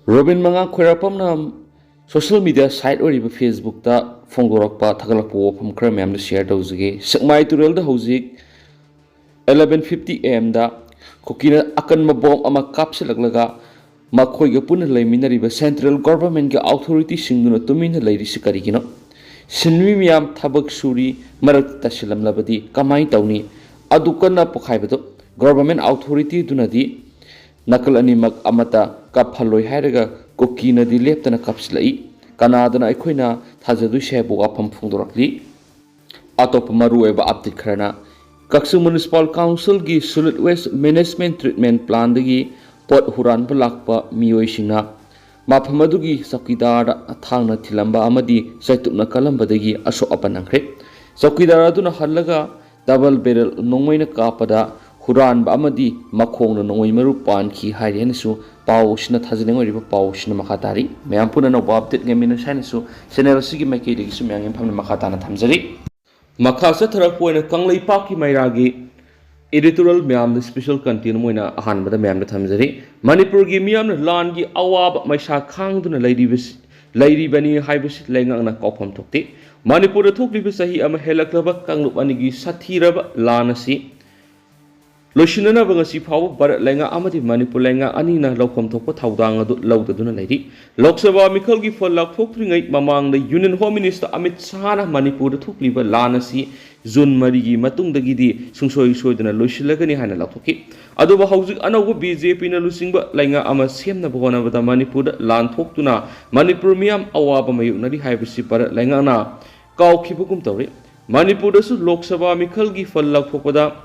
Robin Manga Khwerapamna social media site oriba Facebook ta phongdorakpa thagalakpa wafam khara mayam da share tawzage sakmai tural da hojik 11:50 am da kokina akan mabom ama kapsilaklaga makhoi ga puna leiminariba central government ga authority singduna tumina leiri sikarigino sinmi miyam thabak suri marak tasilam labadi kamai tawni adukana pokhaibado government authority dunadi nakal animak amata kaphaloi hairaga kokina di leptana kapslai kanadana aikoina thajadu shebu apam phungdorakli atop maru eba update kharana Kaksu Municipal Council gi solid waste management treatment plan dagi pot huran balakpa miyoi singna maphamadu gi sakidar athangna thilamba amadi saitupna kalamba dagi aso apanangre sakidar aduna hallaga double barrel nongmoina kapada huran ba amadi makhongna nongoi maru pan khi hairenesu pawsna thajleng oriba pawsna makhatari mayam puna no update ngemina sanesu channel sigi maikei dagi su mayang phamna makhatana thamjari Makasa Tarapoina Kanglai Paki Mairagi editorial Miam the special content moina ahan bada Miam the Tamzari Manipur gi Miam Langi Awab Maisha Kang to Lady Bani Hibis Langang na Kopam Tokti Manipur took Libisahi Ama Helaklaba Kanglup Anigi Satiraba Lanasi Loshina Bangasi Power but Langa Amati Manipur Langa Anina Lokom Topo Taudanga Lauduna Lady Loksava Mikalgi for Lak Pokring Mamang the Union Home Minister Amit Sana Manipur took liver Lanasi Zun Marigi Matung the Gidi Sungsoi Soydana Loshilagani Hana Latoki Adoba Housing Anago BJP na Lusingba Langa Ama Siem Nabona with the Manipur Land Toktuna Manipur Miam Awaba Mayunadi Hibisi para Langana Kau Kipukum Tori Manipur Loksava Mikalgi for Lak Pokoda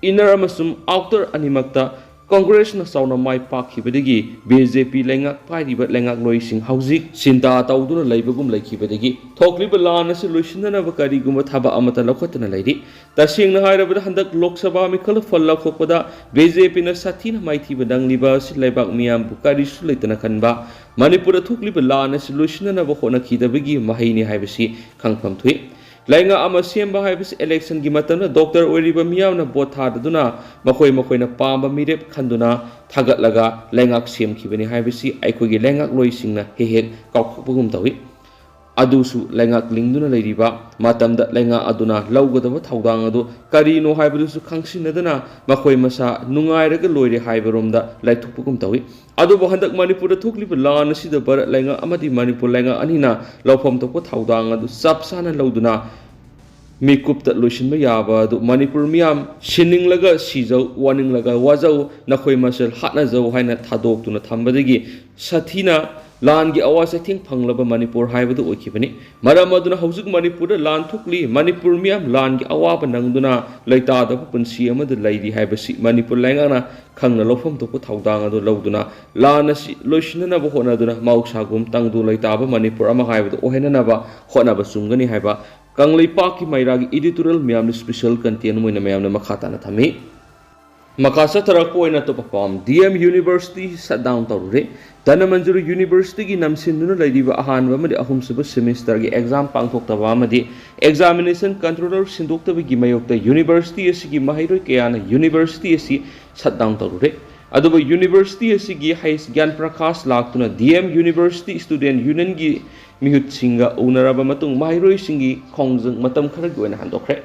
Inner amasum outer animakta Congress na sauna mai pakhibadagi BJP lengak pairiba lengak loising hauzik sinta tawduna leibagum laikhibadagi thokliba lana solution na bakari guma thaba amata lokhatna leidi tasing na hairabada handak lok sabha mikal falla khokpada BJP na sathina maithiba dangliba silaibak miyam bukari sulaitana khanba manipur thokliba lana solution na bakhona khidabagi mahaini haibasi khangpham thui Lainga ama semba haibis election gi matana doctor oiriba miyamna bot thaduna makhoi na pamba mirep khanduna thagatlaga lengak sem khibani haibisi aikogi lengak loisingna hehek kaukpugum tawi adusu lengak lingduna leiriba matamda lenga aduna laugadaba thaudang adu karino haibusu khangsinadana makhoi masa nungairaga loire haibaromda laithupugum tawi adu bohandak manipur thukliba lan sida bar lenga amadi manipur lenga anina lawfam tokpo thaudang adu sapsana lauduna Mikupta Lushin Mayaba, Manipur Miam, Shining Laga, Sizo, Warning Laga, Wazao, Nakoi Masel, Hatnazo, Hina Tadok to Natambadigi, Satina, Langi Awas, I think Panglaba Manipur Hive the Okipani, Madamaduna Hosuk Manipur, Lan Tukli, Manipur Miam, Langi Awab and Nangduna, Laita, the Pupunsiama, the Lady Hibasi, Manipur Langana, Kanga Lofam to put Haudanga, the Lauduna, Lana Lushina Bohonaduna, Mausagum, Tangdu Laitaba, Manipur Amahive, the Ohenaba, Honaba Sungani Hiba. Kanglai Paki Mairagi editorial Miam special content Muina Miam Makata Natami Makasa Tarakoina to perform DM University sat down Taure Danamanjuru University Namsinduna Ladiva Ahan Vamadi Ahum Suba semester exam Pangtok Tavamadi examination controller Sindukta Gimayokta University Sigi Mahiro Kiana University Si sat down Taure Adoba University Sigi Hais Gyan Prakas Laktuna DM University Student Union Gi Mihut Singa Unaraba Matung Mahiroi Singi Kongzang Matam Karaguan Handokre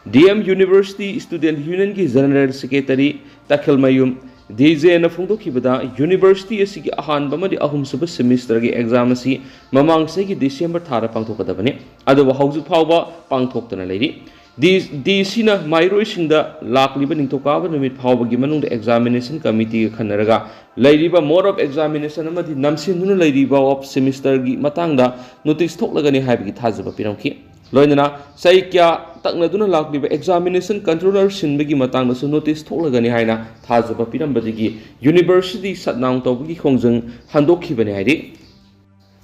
DM University Student Union Gi General Secretary Takil Mayum DJ na Fundoki Bada University Sigi Ahan Bamadi Ahum Suba semester gi exam si Mamang Segi December Thara Pangtokadabane Adoba House Power Pangtoktana Lady DC na Mahiroi Sinda Lakliba Nintokaba Numit Power Gimanung the examination committee Kanaraga Ladiba more of examination amadi namsinduna ladiba of semester gi matangda notice thoklagani haibgi thajaba piramki loinana sai kya taknaduna lakliba examination controller sinbagi matangda su notice thoklagani haina thajaba pirambadigi university shutdown tawgi khongjang handokhibani haidi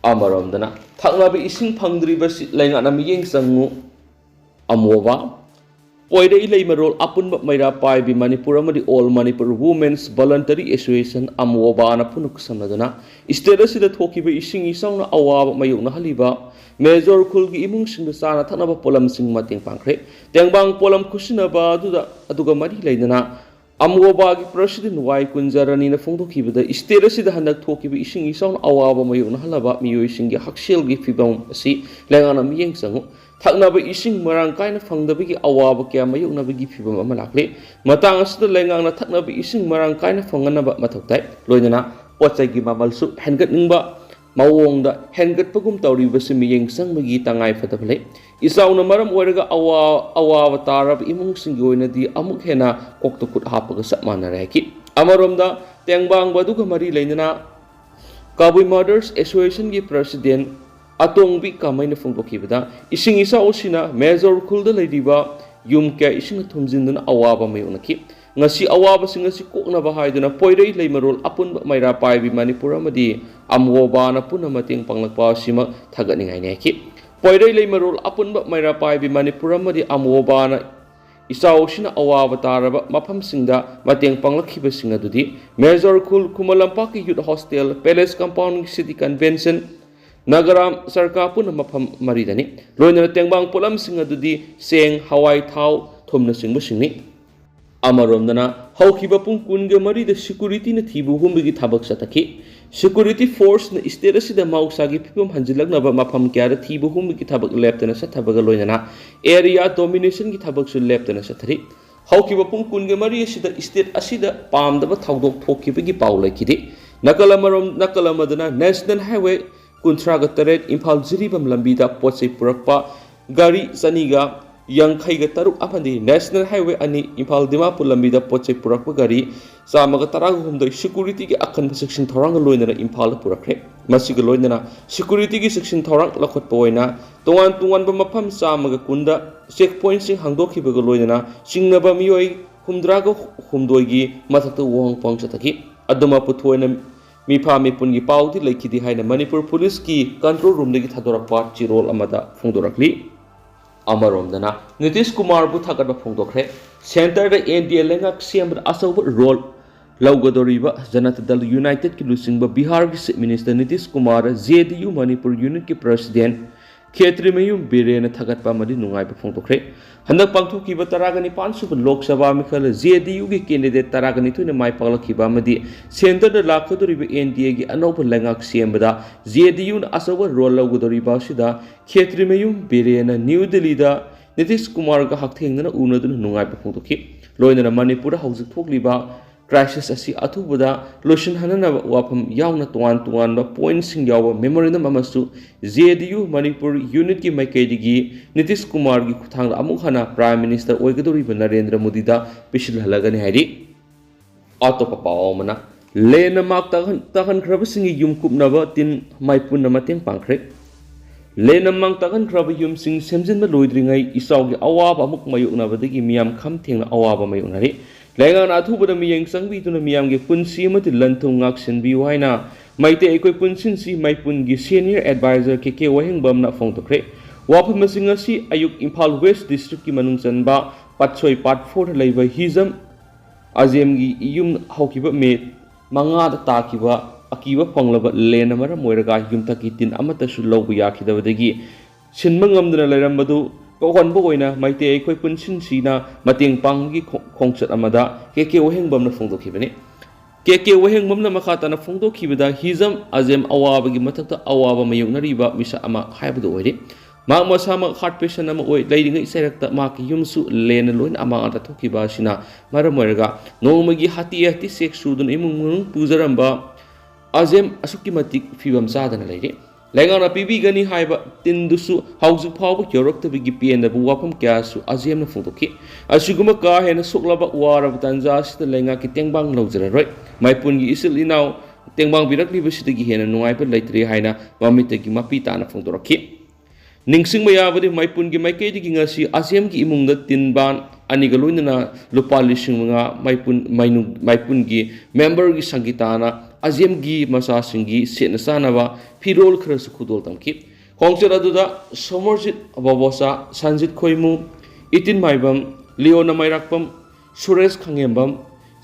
amaromdana thaknabi ising phangdriba lainga na miyeng sangu amoba Poida ilay marol apun mayra pai bi Manipur amadi All Manipur Women's Voluntary Association amwoba na punuk samnadana isteda sida thokiba ising isang na awaba mayong na haliba major khulgi imung sing sana thanaba polam sing mating pangkre tengbang polam kusina ba aduga mari lainana ꯑꯃꯣꯕꯥꯒꯤ president Y ꯀꯨꯟꯖꯔꯥꯅꯤꯅ ꯐꯣꯡꯗꯣꯛꯈꯤꯕꯗ state ꯑꯁꯤꯗ ꯍꯟꯗꯛ ꯊꯣꯛꯈꯤꯕ ꯏꯁꯤꯡ ꯏꯆꯥꯎꯅ ꯑꯋꯥꯕ ꯃꯥꯌꯣꯛꯅꯍꯜꯂꯕ ꯃꯤꯑꯣꯏꯁꯤꯡꯒꯤ ꯍꯛꯁꯦꯜꯒꯤ ꯐꯤꯚꯝ ꯑꯁꯤ ꯂꯩꯉꯥꯛꯅ ꯃꯤꯠꯌꯦꯡ ꯆꯪꯉꯨ ꯊꯛꯅꯕ ꯏꯁꯤꯡ ꯃꯔꯥꯡ ꯀꯥꯏꯅ ꯐꯪꯗꯕꯒꯤ ꯑꯋꯥꯕ ꯀꯌꯥ ꯃꯥꯌꯣꯛꯅꯕꯒꯤ ꯐꯤꯚꯝ ꯑꯃ ꯂꯥꯛꯂꯤ ꯃꯇꯥꯡ ꯑꯁꯤꯗ ꯂꯩꯉꯥꯛꯅ ꯊꯛꯅꯕ ꯏꯁꯤꯡ ꯃꯔꯥꯡ ꯀꯥꯏꯅ ꯐꯪꯍꯟꯅꯕ ꯃꯊꯧ ꯇꯥꯏ ꯂꯣꯏꯅꯅ ꯄꯣꯠꯆꯩꯒꯤ ꯃꯃꯜꯁꯨ ꯍꯦꯟꯒꯠꯅꯤꯡꯕ ꯃꯑꯣꯡꯗ ꯍꯦꯟꯒꯠꯄꯒꯨꯝ ꯇꯧꯔꯤꯕꯁꯤ ꯃꯤꯠꯌꯦꯡ ꯆꯪꯕꯒꯤ ꯇꯉꯥꯏ ꯐꯗꯕ ꯂꯩ ꯏꯆꯥꯎꯅ ꯃꯔꯝ ꯑꯣꯏꯔꯒ ꯑꯋꯥꯕ ꯇꯥꯔꯕ ꯏꯃꯨꯡꯁꯤꯡꯒꯤ ꯑꯣꯏꯅꯗꯤ ꯑꯃꯨꯛ ꯍꯦꯟꯅ ꯀꯣꯛꯇ ꯈꯨꯠ ꯍꯥꯞꯄꯒ ꯆꯞ ꯃꯥꯟꯅꯔꯦ ꯍꯥꯏꯈꯤ ꯑꯃꯔꯣꯝꯗ ꯇꯦꯡꯕꯥꯡꯕ ꯑꯗꯨꯒ ꯃꯔꯤ ꯂꯩꯅꯅ ꯀꯕꯨꯏ ꯃꯥꯗꯔꯁ ꯑꯦꯁꯣꯁꯤꯌꯦꯁꯟꯒꯤ ꯄ꯭ꯔꯁꯤꯗꯦꯟ ꯑꯇꯣꯡꯕꯤ ꯀꯥꯃꯩꯅ ꯐꯣꯡꯗꯣꯛꯈꯤꯕꯗ ꯏꯁꯤꯡ ꯏꯆꯥꯎ ꯑꯁꯤꯅ ꯃꯦꯖꯣꯔ ꯈꯨꯜꯗ ꯂꯩꯔꯤꯕ ꯌꯨꯝ ꯀꯌꯥ ꯏꯁꯤꯡꯅ ꯊꯨꯝꯖꯤꯟꯗꯨꯅ ꯑꯋꯥꯕ ꯃꯥꯌꯣꯛꯅꯈꯤ ngasi awabasing ngasi koknaba haiduna poirei leimarol apunba maira paibi manipur amadi amwobana puna mating panglakpa sima thaganingai ne ki poirei leimarol apunba maira paibi manipur amadi amwobana isau sina awaba taraba mafam singda mateng panglakhiba singa dudi major khul kumalampak youth hostel palace compound city convention nagaram sarka puna mafam maridani loinana tengbang polam singa dudi seng hawai thau thomna singba singni अमरोमदना हौखिबा पुंग कुनगे मरीदा security न थीबु हुंबगी थाबक सतखि security force न state असिदा माउसागी फिपम हंजिलगनबा मफम क्यारा थीबु हुंबगी थाबक लेप्तना सथबगा लोइना area domination की थाबक सु लेप्तना सथरि हौखिबा पुंग कुनगे मरी असिदा state असिदा पामदबा थाउदोक थोखिबगी पाउ लैखिदि नकलमदना national highway कुंथ्रागा तरेट Imphal Jiribam लंबीदा पोचै पुरकपा गाड़ी चनीगा यांखैगा तरुक अमदी national highway अनि इम्फाल दिमापुर लंबीदा पोचै पुरकपा गाड़ी चामगा तराग हुमदै security की अखन सेक्शन थौरांग लोइना इम्फाल पुरखरे मसिगा लोइना सिक्युरिटी की सेक्शन थौरांग लखोटपा ओइना तोंगान मफम चामगा कुंदा चेक पॉइंट सिंग हांगदोखिबगा लोइना सिंगनबा मियोय हुमद्रागा हुमदोयगी मथक्ता वोंग पोंग चतखि अदमा पुथोइना मिफा मिपुनगी पाउदी लैखिदि हाइना मणिपुर पुलिस की कंट्रोल रूम दगी थादोरकपा चिरोल अमदा फोंदोरकली अमरोमदना नीतीश कुमार बु थागतबा फोंदोखरे सेंटर द एनडीए लेंगाक सेम अचौब रोल लौगदोरिबा जनता दल यूनाइटेड की लुसिंगबा बिहार की chief minister Nitish Kumar JDU Manipur unit की प्रेसिडेंट खेत्रीमयूम बिरेन थागतबा मदि नुंगाइबा फोंदोखरे हंदक पांथोखिबा तरागनि पांसुब लोकसभा मिखल जेडीयू की कैंडिडेट तरागनि थुने माइ पागलखिबा मदि सेंटर द लाखदोरिबा एनडीए की अनौब लेंगाक सेमबदा जेडीयू न अचौब रोल लौगदोरिबा सिदा खेत्रीमयूम बिरेन न्यू दिल्ली दा नीतीश कुमार का हकथेंगना उनदुन नुंगाइबा फोंदोखि लोइना मणिपुर हौजिक थोकलिबा क्राइसिस असी अथुबदा लोशन हननब वाफम यावना तोवान पॉइंट सिंग याव मेमोरेंडम अमसु जेडीयू मणिपुर यूनिट की माइकेदिगी नीतीश कुमार की खुथांग अमुक हना प्राइम मिनिस्टर ओइगदोरिबा नरेंद्र मोदी दा पिसिलहलगनि हाइदि अतोप पावमना लेन माक तगन खरबसिंग युमकुपनब तिन माइपुन मतेंग पांखरे लेन मांग तगन खरब युमसिंग सेमजिनबा लोइद्रिङै इसाउगी अवाब अमुक मायुकनबदगी मियाम खम थेंना अवाब मायुकनरि लेंगाना अथुबदा मियेंग संगबिदुना मियामगे पुंसी अमदि लंथुंग ngaksinbiu haina maite ekoi punsinsi maipungi senior advisor ke wahengbamna फोंदोखरे वाफम मसिंग asi ayuk imphal west district ki manung chanba patchoi part 4 leiba hizam azemgi yum haukiba me manga da takiba akiba phonglaba len amara moiraga yumtaki tin amata su lobu yakhidabadagi sinmangamduna leirambadu कोहनबो ओइना माइते एखोय पुनसिन सीना मतेंग पांगी खोंगचत अमदा के वहेंगबमना फोंदोखिबनि के वहेंगबमना मखाताना फोंदोखिबदा हिजम अजेम अवाबगी मथक्ता अवाबा मयुंगनरिबा मिसा अमा हायबदो ओइरि माक मसामा heart patient अमा ओइ लैरिङै सेरक्ता माक युमसु लेन lion अमा अता थोखिबा सिना मरमरगा नोंमगी हाती सेक सुदुन इमुंग पुजरंबा अजेम असुकी मतिक फिबम चादना लैरि लेंगाना पीबीगनी हाइबा तिंदुसु हाउजु फाव योरक्तबिगी पेनबु वाफम क्यासु अजेमना फोंदोखि असिगुमा का हेना सुकलबा वारब तंजा सित लेंगा की तेंगबांग लौजररोय माइपुनगी इसिल इनाव तेंगबांग बिरकलिबसिदगी हेना नुंगाइबा लैत्रि हाइना ममितगी मपी ताना फोंदोरखि निंगसिंग मयाबदि माइपुनगी माइकेदिगी ngasi अजेमगी इमुंगदा तिनबान अनिगा लोइनना लुपा लिसिंग मंगा माइपुनगी मेंबरगी संगीताना अजेमगी मसासिंगी सेना सानबा फिरोल खरसु खुदोल तमखि खोंगचर अदुदा सोमरजित बबोसा संजित खोइमु इतिन माइबम लियोना माइराकपम सुरेश खंगेंबम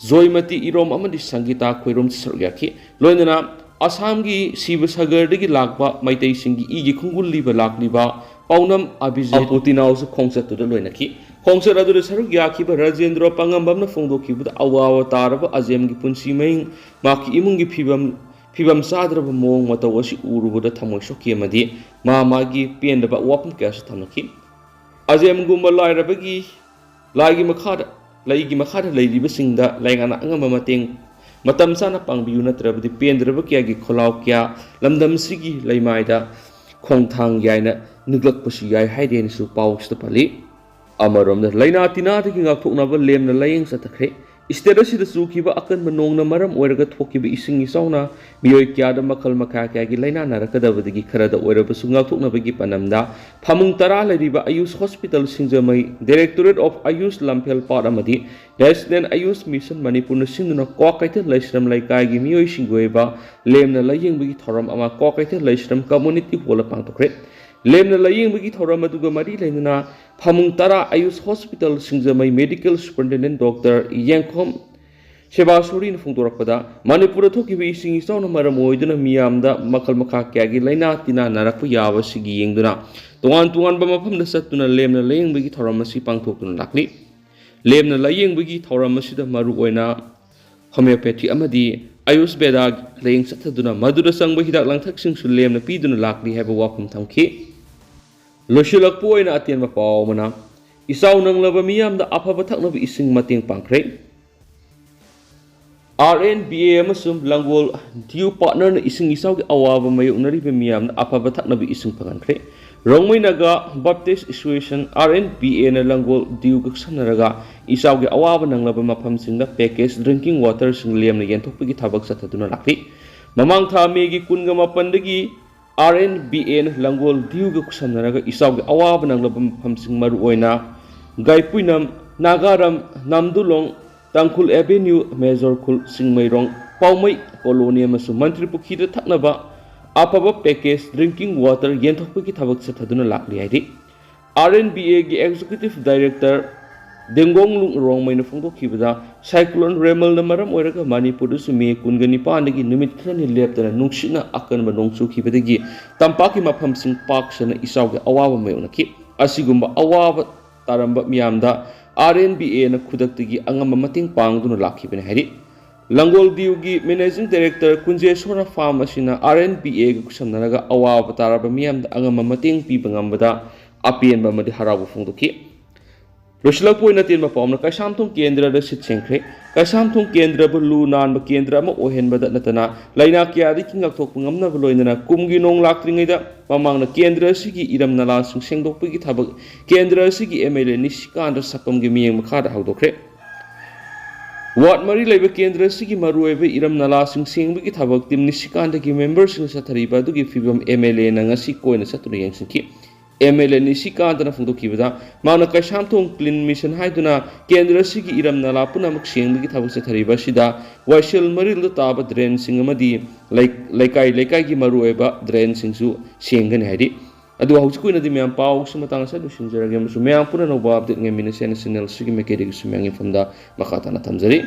जोयमती इरोम अमदि संगीता खोइरोम सरग्याखि लोइनना असम की शिवसागर दगी लाकबा मैतै सिंगी इगी खुंगुल लिबा लाकलिबा ꯄꯥꯎꯅꯝ ꯑꯕꯤꯖꯤꯠ ꯑꯄꯨꯇꯤꯅꯥꯎꯁꯨ ꯈꯣꯡꯆꯠꯇꯨꯗ ꯂꯣꯏꯅꯈꯤ ꯈꯣꯡꯆꯠ ꯑꯗꯨꯗ ꯁꯔꯨꯛ ꯌꯥꯈꯤꯕ ꯔꯥꯖꯦꯟꯗ꯭ꯔ ꯄꯥꯉꯝꯕꯝꯅ ꯐꯣꯡꯗꯣꯛꯈꯤꯕꯗ ꯑꯋꯥꯕ ꯇꯥꯔꯕ ꯑꯖꯦꯝꯒꯤ ꯄꯨꯟꯁꯤ ꯃꯍꯤꯡ ꯃꯍꯥꯛꯀꯤ ꯏꯃꯨꯡꯒꯤ ꯐꯤꯕꯝ ꯆꯥꯗ꯭ꯔꯕ ꯃꯑꯣꯡ ꯃꯇꯧ ꯑꯁꯤ ꯎꯔꯨꯕꯗ ꯊꯃꯣꯏ ꯁꯣꯛꯈꯤ ꯑꯃꯗꯤ ꯃꯥꯒꯤ ꯄꯦꯟꯗꯕ ꯋꯥꯐꯝ ꯀꯌꯥꯁꯨ ꯊꯝꯂꯛꯈꯤ ꯑꯖꯦꯝꯒꯨꯝꯕ ꯂꯩꯒꯤ ꯃꯈꯥꯗ ꯂꯩꯔꯤꯕꯁꯤꯡꯗ ꯂꯩꯉꯥꯛꯅ ꯑꯉꯝꯕ ꯃꯇꯝ ꯆꯥꯅ ꯄꯥꯡꯕꯤꯌꯨ ꯅꯠꯇ꯭ꯔꯕꯗꯤ ꯄꯦꯟꯗ꯭ꯔꯕ ꯀꯌꯥꯒꯤ ꯈꯣꯜꯂꯥꯎ ꯀꯌꯥ ꯂꯝꯗꯝꯁꯤꯒꯤ ꯂꯩꯃꯥꯏꯗ ꯈꯣꯡꯊꯥꯡ ꯌꯥꯏꯅ ꯅꯤꯛꯂꯛꯄꯁꯨ ꯌꯥꯏ ꯍꯥꯏꯗꯦꯅꯁꯨ ꯄꯥꯎꯁꯤꯗ ꯄꯜꯂꯤ ꯑꯃꯔꯣꯝꯗ ꯂꯩꯅꯥ ꯇꯤꯟꯅꯥꯗꯒꯤ ꯉꯥꯛꯊꯣꯛꯅꯕ ꯂꯦꯝꯅ ꯂꯥꯏꯌꯦꯡ ꯆꯠꯊꯈ꯭ꯔꯦ ꯏꯁꯇꯦꯠ ꯑꯁꯤꯗ ꯆꯨꯈꯤꯕ ꯑꯀꯟꯕ ꯅꯣꯡꯅ ꯃꯔꯝ ꯑꯣꯏꯔꯒ ꯊꯣꯛꯈꯤꯕ ꯏꯁꯤꯡ ꯏꯆꯥꯎꯅ ꯃꯤꯑꯣꯏ ꯀꯌꯥꯗ ꯃꯈꯜ ꯃꯈꯥ ꯀꯌꯥꯒꯤ ꯂꯩꯅꯥ ꯅꯥꯔꯛꯀꯗꯕꯗꯒꯤ ꯈꯔꯗ ꯑꯣꯏꯔꯕꯁꯨ ꯉꯥꯛꯊꯣꯛꯅꯕꯒꯤ ꯄꯥꯟꯗꯝꯗ ꯐꯃꯨꯡ 10 ꯂꯩꯔꯤꯕ ꯑꯌꯨꯁ ꯍꯣꯁꯄꯤꯇꯥꯜ ꯁꯤꯡꯖꯃꯩ ꯗꯥꯏꯔꯦꯛꯇꯣꯔꯦꯠ ꯑꯣꯐ ꯑꯌꯨꯁ ꯂꯝꯐꯦꯜꯄꯥꯠ ꯑꯃꯗꯤ ꯅꯦꯁꯅꯦꯜ ꯑꯌꯨꯁ ꯃꯤꯁꯟ ꯃꯅꯤꯄꯨꯔꯅ ꯁꯤꯟꯗꯨꯅ ꯀ꯭ꯋꯥꯀꯩꯊꯦꯜ ꯂꯩꯁ꯭ꯔꯝ ꯂꯩꯀꯥꯏꯒꯤ ꯃꯤꯑꯣꯏꯁꯤꯡꯒꯤ ꯑꯣꯏꯕ ꯂꯦꯝꯅ ꯂꯥꯏꯌꯦꯡꯕꯒꯤ ꯊꯧꯔꯝ ꯑꯃ ꯀ꯭ꯋꯥꯀꯩꯊꯦꯜ ꯂꯩꯁ꯭ꯔꯝ ꯀꯝꯃꯨꯅꯤꯇꯤ ꯍꯣꯜꯗ ꯄꯥꯡꯊꯣꯛꯈ꯭ꯔꯦ ꯂꯦꯝꯅ ꯂꯥꯏꯌꯦꯡꯕꯒꯤ ꯊꯧꯔꯝ ꯑꯗꯨꯒ ꯃꯔꯤ ꯂꯩꯅꯅ ꯐꯃꯨꯡ 10 AYUSH hospital Singjamei medical superintendent doctor Yengkhom ꯁꯦꯕꯥꯁꯣꯔꯤꯅ ꯐꯣꯡꯗꯣꯔꯛꯄꯗ ꯃꯅꯤꯄꯨꯔꯗ ꯊꯣꯛꯈꯤꯕ ꯏꯁꯤꯡ ꯏꯆꯥꯎꯅ ꯃꯔꯝ ꯑꯣꯏꯗꯨꯅ ꯃꯤꯌꯥꯝꯗ ꯃꯈꯜ ꯃꯈꯥ ꯀꯌꯥꯒꯤ ꯂꯩꯅꯥ ꯇꯤꯟꯅꯥ ꯅꯥꯔꯛꯄ ꯌꯥꯕꯁꯤꯒꯤ ꯌꯦꯡꯗꯨꯅ ꯇꯣꯉꯥꯟ ꯇꯣꯉꯥꯟꯕ ꯃꯐꯝꯗ ꯆꯠꯇꯨꯅ ꯂꯦꯝꯅ ꯂꯥꯏꯌꯦꯡꯕꯒꯤ ꯊꯧꯔꯝ ꯑꯁꯤ ꯄꯥꯡꯊꯣꯛꯇꯨꯅ ꯂꯥꯛꯂꯤ ꯂꯦꯝꯅ ꯂꯥꯏꯌꯦꯡꯕꯒꯤ ꯊꯧꯔꯝ ꯑꯁꯤꯗ ꯃꯔꯨꯑꯣꯏꯅ ꯍꯣꯃꯤꯑꯣꯄꯦꯊꯤ ꯑꯃꯗꯤ ꯑꯌꯨꯁꯕꯦꯗꯥ ꯂꯥꯏꯌꯦꯡ ꯆꯠꯊꯗꯨꯅ ꯃꯗꯨꯗ ꯆꯪꯕ ꯍꯤꯗꯥꯛ ꯂꯥꯡꯊꯛꯁꯤꯡꯁꯨ ꯂꯦꯝꯅ ꯄꯤꯗꯨꯅ ꯂꯥꯛꯂꯤ ꯍꯥꯏꯕ ꯋꯥꯐꯝ ꯊꯝꯈꯤ ꯂꯣꯏꯁꯤꯜꯂꯛꯄ ꯑꯣꯏꯅ ꯑꯇꯦꯟꯕ ꯄꯥꯎ ꯑꯃꯅ ꯏꯆꯥꯎ ꯅꯪꯂꯕ ꯃꯤꯌꯥꯝꯗ ꯑꯐꯕ ꯊꯛꯅꯕ ꯏꯁꯤꯡ ꯃꯇꯦꯡ ꯄꯥꯡꯈ꯭ꯔꯦ RNBA ꯑꯃꯁꯨꯡ ꯂꯪꯒꯣꯜ ꯗ꯭ꯌꯨ ꯄꯥꯔꯠꯅꯔꯅ ꯏꯁꯤꯡ ꯏꯆꯥꯎꯒꯤ ꯑꯋꯥꯕ ꯃꯥꯌꯣꯛꯅꯔꯤꯕ ꯃꯤꯌꯥꯝꯗ ꯑꯐꯕ ꯊꯛꯅꯕ ꯏꯁꯤꯡ ꯐꯪꯍꯟꯈ꯭ꯔꯦ ꯔꯣꯡꯃꯩ ꯅꯥꯒꯥ ꯕꯞꯇꯤꯁꯠ ꯑꯦꯁꯣꯁꯤꯌꯦꯁꯟ RNBAꯅ ꯂꯪꯒꯣꯜ ꯗ꯭ꯌꯨꯒ ꯈꯨꯠꯁꯝꯅꯔꯒ ꯏꯆꯥꯎꯒꯤ ꯑꯋꯥꯕ ꯅꯪꯂꯕ ꯃꯐꯝꯁꯤꯡꯗ ꯄꯦꯀꯦꯖ ꯗ꯭ꯔꯤꯡꯀꯤꯡ ꯋꯥꯇꯔꯁꯤꯡ ꯂꯦꯝꯅ ꯌꯦꯟꯊꯣꯛꯄꯒꯤ ꯊꯕꯛ ꯆꯠꯊꯗꯨꯅ ꯂꯥꯛꯂꯤ ꯃꯃꯥꯡ ꯊꯥ ꯃꯦꯒꯤ 18ꯗꯒꯤ RNBAꯅ ꯂꯪꯒꯣꯜ ꯗ꯭ꯌꯨꯒ ꯈꯨꯠꯁꯝꯅꯔꯒ ꯏꯆꯥꯎꯒꯤ ꯑꯋꯥꯕ ꯅꯪꯂꯕ ꯃꯐꯝꯁꯤꯡ ꯃꯔꯨꯑꯣꯏꯅ ꯒꯥꯏꯄꯨꯏꯅꯝ ꯅꯥꯒꯥꯔꯝ ꯅꯝꯗꯨꯂꯣꯡ ꯇꯥꯡꯈꯨꯜ ꯑꯦꯚꯦꯅ꯭ꯌꯨ ꯃꯦꯖꯣꯔ ꯈꯨꯜ ꯆꯤꯡꯃꯩꯔꯣꯡ ꯄꯥꯎꯃꯩ ꯀꯣꯂꯣꯅꯤ ꯑꯃꯁꯨꯡ ꯃꯟꯇ꯭ꯔꯤ ꯄꯨꯈ꯭ꯔꯤꯗ ꯊꯛꯅꯕ ꯑꯐꯕ ꯄꯦꯀꯦꯖ ꯗ꯭ꯔꯤꯡꯀꯤꯡ ꯋꯥꯇꯔ ꯌꯦꯟꯊꯣꯛꯄꯒꯤ ꯊꯕꯛ ꯆꯠꯊꯗꯨꯅ ꯂꯥꯛꯂꯤ ꯍꯥꯏꯔꯤ RNBAꯒꯤ ꯑꯦꯛꯖꯤꯀ꯭ꯌꯨꯇꯤꯚ ꯗꯥꯏꯔꯦꯛꯇꯔ ꯗꯦꯡꯒꯣꯡꯂꯨꯡ ꯔꯣꯡꯃꯩꯅ ꯐꯣꯡꯗꯣꯛꯈꯤꯕꯗ ꯁꯥꯏꯀ꯭ꯂꯣꯟ ꯔꯦꯃꯜꯅ ꯃꯔꯝ ꯑꯣꯏꯔꯒ ꯃꯅꯤꯄꯨꯔꯗꯁꯨ ꯃꯦ 19ꯗꯒꯤ ꯅꯨꯃꯤꯠ ꯈꯔꯅꯤ ꯂꯦꯞꯇꯅ ꯅꯨꯡꯁꯤꯠꯅ ꯑꯀꯟꯕ ꯅꯣꯡ ꯆꯨꯈꯤꯕꯗꯒꯤ ꯇꯝꯄꯥꯛꯀꯤ ꯃꯐꯝꯁꯤꯡ ꯄꯥꯛ ꯁꯟꯅ ꯏꯆꯥꯎꯒꯤ ꯑꯋꯥꯕ ꯃꯥꯌꯣꯛꯅꯈꯤ ꯑꯁꯤꯒꯨꯝꯕ ꯑꯋꯥꯕ ꯇꯥꯔꯝꯕ ꯃꯤꯌꯥꯝꯗ RNBAꯅ ꯈꯨꯗꯛꯇꯒꯤ ꯑꯉꯝꯕ ꯃꯇꯦꯡ ꯄꯥꯡꯗꯨꯅ ꯂꯥꯛꯈꯤꯕꯅꯤ ꯍꯥꯏꯔꯤ ꯂꯪꯒꯣꯜ ꯗ꯭ꯌꯨꯒꯤ ꯃꯦꯅꯦꯖꯤꯡ ꯗꯥꯏꯔꯦꯛꯇꯔ ꯀꯨꯟꯖꯦꯁꯣꯔ ꯐꯥꯝ ꯑꯁꯤꯅ RNBAꯒ ꯈꯨꯠꯁꯝꯅꯔꯒ ꯑꯋꯥꯕ ꯇꯥꯔꯕ ꯃꯤꯌꯥꯝꯗ ꯑꯉꯝꯕ ꯃꯇꯦꯡ ꯄꯤꯕ ꯉꯝꯕꯗ ꯑꯄꯦꯟꯕ ꯑꯃꯗꯤ ꯍꯔꯥꯎꯕ ꯐꯣꯡꯗꯣꯛꯈꯤ ꯂꯣꯏꯁꯤꯜꯂꯛꯄ ꯑꯣꯏꯅ ꯇꯦꯟꯕ ꯄꯥꯎꯅ ꯀꯩꯁꯥꯝꯊꯣꯡ ꯀꯦꯟꯗ꯭ꯔꯗ ꯁꯤꯠ ꯁꯦꯡꯈ꯭ꯔꯦ ꯀꯩꯁꯥꯝꯊꯣꯡ ꯀꯦꯟꯗ꯭ꯔꯕꯨ ꯂꯨ ꯅꯥꯟꯕ ꯀꯦꯟꯗ꯭ꯔ ꯑꯃ ꯑꯣꯏꯍꯟꯕꯗ ꯅꯠꯇꯅ ꯂꯩꯅꯥ ꯀꯌꯥꯗꯒꯤ ꯉꯥꯛꯊꯣꯛꯄ ꯉꯝꯅꯕ ꯂꯣꯏꯅꯅ ꯀꯨꯝꯒꯤ ꯅꯣꯡ ꯂꯥꯛꯇ꯭ꯔꯤꯉꯩꯗ ꯃꯃꯥꯡꯗ ꯀꯦꯟꯗ꯭ꯔ ꯑꯁꯤꯒꯤ ꯏꯔꯝ ꯅꯂꯥꯁꯤꯡ ꯁꯦꯡꯗꯣꯛꯄꯒꯤ ꯊꯕꯛ ꯀꯦꯟꯗ꯭ꯔ ꯑꯁꯤꯒꯤ MLA ꯅꯤꯁꯤꯀꯥꯟꯇ ꯁꯄꯝꯒꯤ ꯃꯤꯠꯌꯦꯡ ꯃꯈꯥꯗ ꯍꯧꯗꯣꯛꯈ꯭ꯔꯦ ꯋꯥꯔꯗ 4 ꯂꯩꯕ ꯀꯦꯟꯗ꯭ꯔ ꯑꯁꯤꯒꯤ ꯃꯔꯨꯑꯣꯏꯕ ꯏꯔꯝ ꯅꯂꯥꯁꯤꯡ ꯁꯦꯡꯕꯒꯤ ꯊꯕꯛ ꯇꯤꯝ ꯅꯤꯁꯤꯀꯥꯟꯇꯒꯤ ꯃꯦꯝꯕꯔꯁꯤꯡꯅ ꯆꯠꯊꯔꯤꯕ ꯑꯗꯨꯒꯤ ꯐꯤꯕꯝ MLAꯅ ꯉꯁꯤ ꯀꯣꯏꯅ ꯆꯠꯇꯨꯅ ꯌꯦꯡꯁꯤꯟꯈꯤ MLA ꯅꯤꯁꯤꯀꯥꯟꯇꯅ ꯐꯣꯡꯗꯣꯛꯈꯤꯕꯗ ꯃꯥꯅ ꯀꯩꯁꯥꯝꯊꯣꯡ ꯀ꯭ꯂꯤꯟ ꯃꯤꯁꯟ ꯍꯥꯏꯗꯨꯅ ꯀꯦꯟꯗ꯭ꯔ ꯑꯁꯤꯒꯤ ꯏꯔꯝ ꯅꯂꯥ ꯄꯨꯝꯅꯃꯛ ꯁꯦꯡꯕꯒꯤ ꯊꯕꯛ ꯆꯠꯊꯔꯤꯕ ꯑꯁꯤꯗ ꯋꯥꯏꯁꯦꯜ ꯃꯔꯤꯜꯗ ꯇꯥꯕ ꯗ꯭ꯔꯦꯟꯁꯤꯡ ꯑꯃꯗꯤ ꯂꯩꯀꯥꯏꯒꯤ ꯃꯔꯨꯑꯣꯏꯕ ꯗ꯭ꯔꯦꯟꯁꯤꯡꯁꯨ ꯁꯦꯡꯒꯅꯤ ꯍꯥꯏꯔꯤ ꯑꯗꯨꯒ ꯍꯧꯖꯤꯛ ꯑꯣꯏꯅꯗꯤ ꯃꯌꯥꯝ ꯄꯥꯎꯁꯤ ꯃꯇꯥꯡ ꯑꯁꯤꯗ ꯂꯣꯏꯁꯤꯟꯖꯔꯒꯦ ꯑꯃꯁꯨꯡ ꯃꯌꯥꯝ ꯄꯨꯟꯅ ꯅꯧꯕ ꯑꯞꯗꯦꯠ ꯉꯥꯏꯃꯤꯟꯅꯁꯦ ꯆꯦꯅꯦꯜ ꯑꯁꯤꯒꯤ ꯃꯥꯏꯀꯩꯗꯒꯤꯁꯨ ꯃꯌꯥꯝꯒꯤ ꯃꯐꯝꯗ ꯃꯈꯥ ꯇꯥꯅ ꯊꯝꯖꯔꯤ